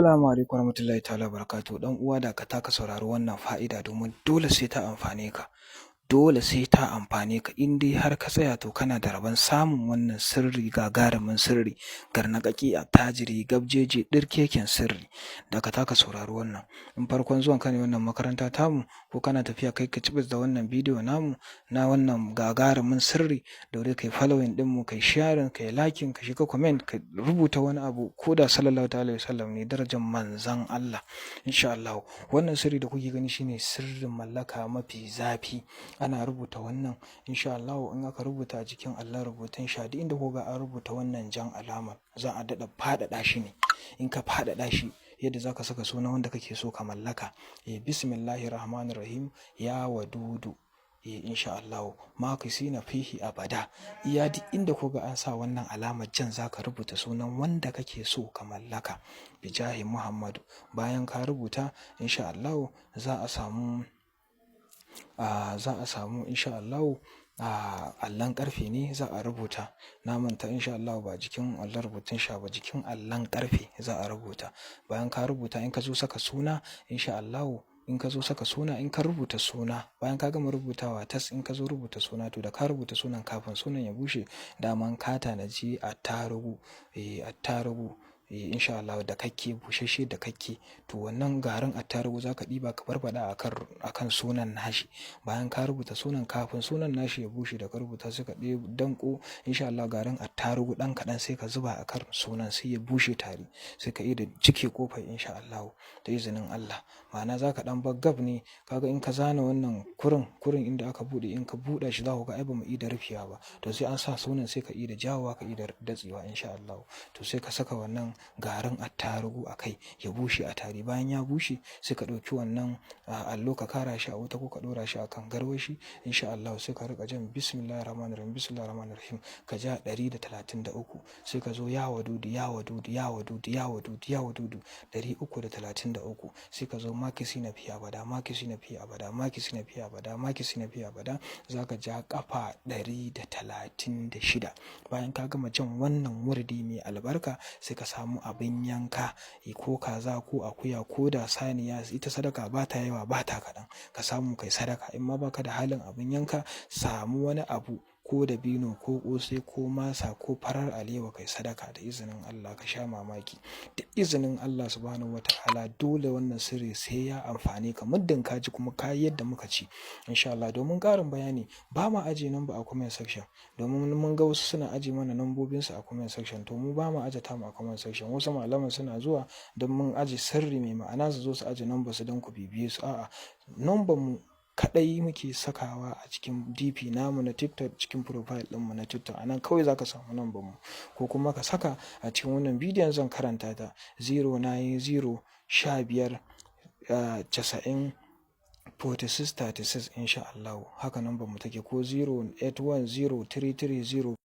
Assalamu alaikum warahmatullahi ta'ala barakatuh. Dan uwa da ka taka saurari wannan fa'ida domin dole sai ta amfane ka. Dole sai ta amfane ka in dai har ka tsaya to kana da rabon samun wannan sirri gagarumin sirri garnaƙaƙi attajiri gabjeje ɗirkeken sirri da ka taka saurari wannan. In farkon zuwan ka ne wannan makaranta tamu ko kana tafiya kai ka cibis da wannan bidiyo namu na wannan gagarumin sirri daure kai following ɗinmu kai sharing kai liking ka shiga comment ka rubuta wani abu ko da sallallahu alaihi wasallam ne darajar manzon Allah insha Allah. Wannan sirri da kuke gani shine sirrin mallaka mafi zafi. Ana rubuta wannan insha Allah in aka rubuta a jikin Allah rubutun sha duk inda kuka an rubuta wannan jan alamar za a daɗa faɗaɗa shi ne. In ka faɗaɗa shi yadda za ka saka suna wanda kake so ka mallaka. Bismillahir Rahmanir Rahim ya wadudu. Insha Allah makisina fihi abada. Iya duk inda kuka an sa wannan alamar jan za ka rubuta sunan wanda kake so ka mallaka. Bijahi Muhammadu. Bayan ka rubuta insha Allah za a samu insha Allah allon ƙarfe ne za a rubuta. Na manta insha Allah ba jikin allon rubutun sha ba jikin allon ƙarfe za a rubuta. Bayan ka rubuta in ka zo saka suna insha Allah in ka zo saka suna in ka rubuta suna bayan ka gama rubutawa tas in ka zo rubuta suna to da ka rubuta sunan kafin sunan ya bushe daman ka tanaji attarugu insha Allah da kakke bushashe da kakke to wannan garin attarugu za ka ɗiba ka barbaɗa akan sunan nashi. Bayan ka rubuta sunan kafin sunan nashi ya bushe da ka rubuta sai ka danko insha Allah garin attarugu ɗan kaɗan sai ka zuba akan sunan sai ya bushe tare sai ka da cike kofar insha Allah da izinin Allah. Ma'ana za ka ɗan gab ne kaga in ka zana wannan kurin inda aka buɗe in ka buɗe shi za ku ga ai ba mu da rufewa ba to sai an sa sunan sai ka da jawowa ka da datsewa insha Allah to sai ka saka wannan garin attarugu a kai ya bushe a tare. Bayan ya bushe sai ka ɗauki wannan allo ka kara shi a wuta ko ka ɗora shi akan garwashi insha Allah sai ka riƙa jan bismillahir rahmanir rahim bismillahir rahmanir rahim ka ja 133 sai ka zo ya wadudu 333 sai ka zo makisi na fiya bada za ka ja kafa 136. Bayan ka gama jan wannan wurdi mai albarka sai ka samu abin yanka ko kaza ko akuya ko da saniya ita sadaka ba ta yawa ba ta kaɗan ka samu kai sadaka in ma baka da halin abin yanka samu wani abu ko dabino ko ƙosai ko masa ko farar alewa kai sadaka da izinin Allah ka sha mamaki da izinin Allah subhanahu wataala dole wannan sirri sai ya amfane ka muddin ka ji kuma ka yi yadda muka ci insha Allah. Domin ƙarin bayani ba ma aje number a comment section domin mun ga wasu suna aje mana nambobinsu a comment section to mu ba mu aje tamu a comment section. Wasu malaman suna zuwa don mun aje sirri mai ma'ana su zo su aje number su don ku bibiye su a'a number mu kaɗai muke sakawa a cikin DP namu na TikTok cikin profile ɗinmu na TikTok a nan kawai za ka samu number mu ko kuma ka saka a cikin wannan bidiyon zan karanta ta 090 15 90 46 36 insha Allah haka number mu take ko 0810 330